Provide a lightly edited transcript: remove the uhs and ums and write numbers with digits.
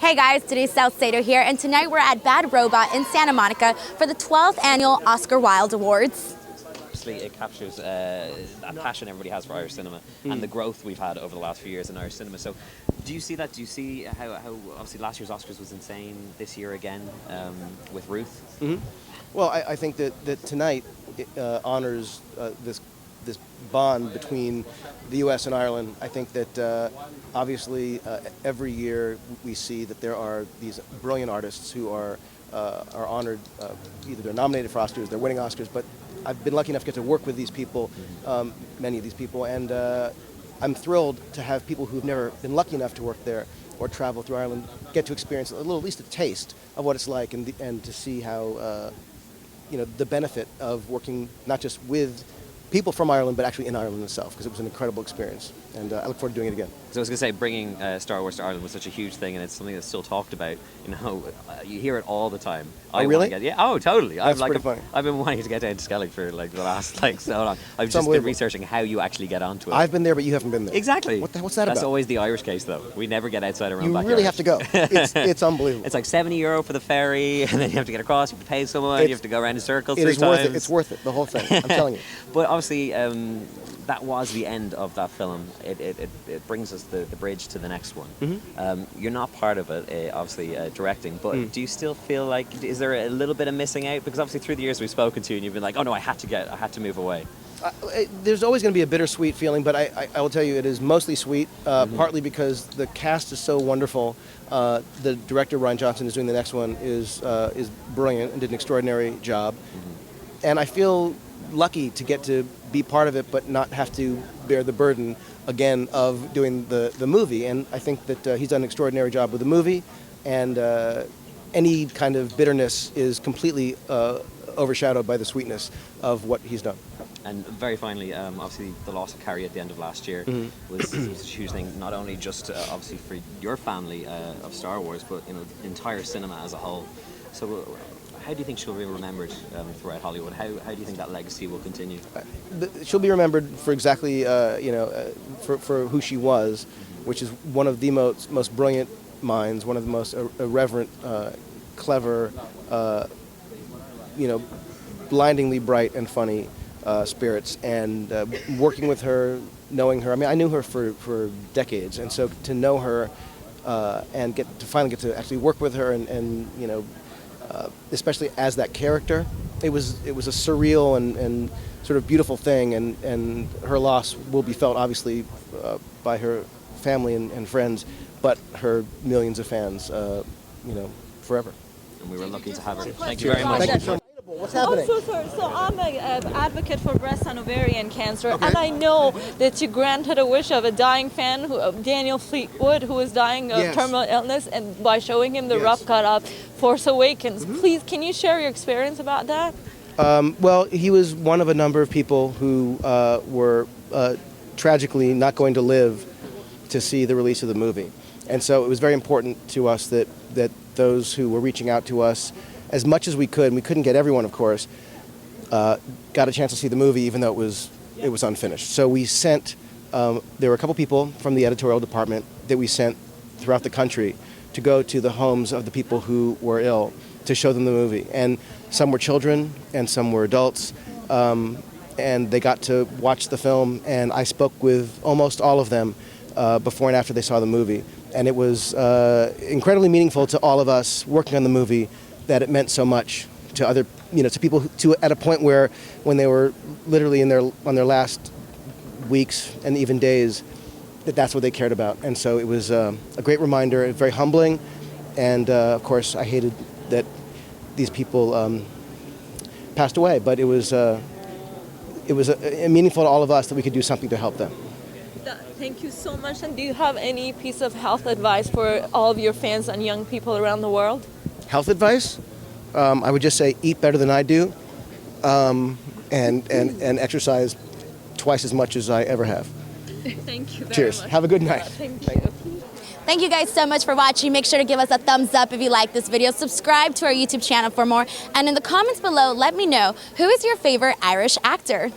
Hey guys, Denise Salcedo here, and tonight we're at Bad Robot in Santa Monica for the 12th annual Oscar Wilde Awards. Obviously, it captures that passion everybody has for Irish cinema and the growth we've had over the last few years in Irish cinema. So, do you see that? Do you see how obviously last year's Oscars was insane, this year again with Ruth? Well, I think that tonight honors this bond between the U.S. and Ireland. I think that obviously every year we see that there are these brilliant artists who are honored. Either they're nominated for Oscars, they're winning Oscars, but I've been lucky enough to get to work with these people, many of these people, and I'm thrilled to have people who've never been lucky enough to work there or travel through Ireland get to experience at least a taste of what it's like, and to see how the benefit of working not just with people from Ireland, but actually in Ireland itself, because it was an incredible experience, and I look forward to doing it again. So I was going to say, bringing Star Wars to Ireland was such a huge thing, and it's something that's still talked about. You hear it all the time. Oh, really? Totally. That's pretty funny. I've been wanting to get down to Skellig for the last so long. I've just been researching how you actually get onto it. I've been there, but you haven't been there. Exactly. What's that about? That's always the Irish case, though. We never get outside our own backyard. You really have to go. It's unbelievable. It's like €70 for the ferry, and then you have to get across. You have to pay someone. You have to go around in circles. It is worth it. It's worth it. The whole thing. I'm telling you. But obviously, that was the end of that film. It brings us the bridge to the next one. You're not part of it, obviously, directing, but do you still feel like, is there a little bit of missing out? Because obviously through the years we've spoken to you and you've been like, oh no, I had to move away. There's always going to be a bittersweet feeling, but I will tell you it is mostly sweet, partly because the cast is so wonderful. The director, Ryan Johnson, is doing the next one, is brilliant and did an extraordinary job. And I feel lucky to get to be part of it, but not have to bear the burden again of doing the movie. And I think that he's done an extraordinary job with the movie, and any kind of bitterness is completely overshadowed by the sweetness of what he's done. And very finally, obviously the loss of Carrie at the end of last year was a huge thing, not only just obviously for your family of Star Wars, but the entire cinema as a whole. So how do you think she'll be remembered throughout Hollywood? How do you think that legacy will continue? She'll be remembered for exactly, for who she was, which is one of the most brilliant minds, one of the most irreverent, clever, blindingly bright and funny spirits. And working with her, knowing her, I knew her for decades, and so to know her and finally get to actually work with her and especially as that character, it was a surreal and sort of beautiful thing, and her loss will be felt obviously by her family and friends, but her millions of fans, forever. And we were lucky to have her. Thank you very much. Thank you so much. What's happening? Oh, so sorry. So I'm an advocate for breast and ovarian cancer, and I know that you granted a wish of a dying fan, Daniel Fleetwood, who was dying of terminal illness, and by showing him the rough cut of Force Awakens. Please, can you share your experience about that? Well, he was one of a number of people who were tragically not going to live to see the release of the movie, and so it was very important to us that those who were reaching out to us, as much as we could, and we couldn't get everyone, of course, got a chance to see the movie, even though it was unfinished. So we sent, there were a couple people from the editorial department that we sent throughout the country to go to the homes of the people who were ill to show them the movie. And some were children, and some were adults, and they got to watch the film, and I spoke with almost all of them before and after they saw the movie. And it was incredibly meaningful to all of us working on the movie, that it meant so much to other, to people at a point where, when they were literally on their last weeks and even days, that's what they cared about. And so it was a great reminder, very humbling, and of course I hated that these people passed away, but it was meaningful to all of us that we could do something to help them. Thank you so much. And do you have any piece of health advice for all of your fans and young people around the world? Health advice? I would just say eat better than I do, and exercise twice as much as I ever have. Thank you very Cheers. much. Have a good night. Thank you. Thank you guys so much for watching. Make sure to give us a thumbs up if you like this video. Subscribe to our YouTube channel for more. And in the comments below, let me know, who is your favorite Irish actor?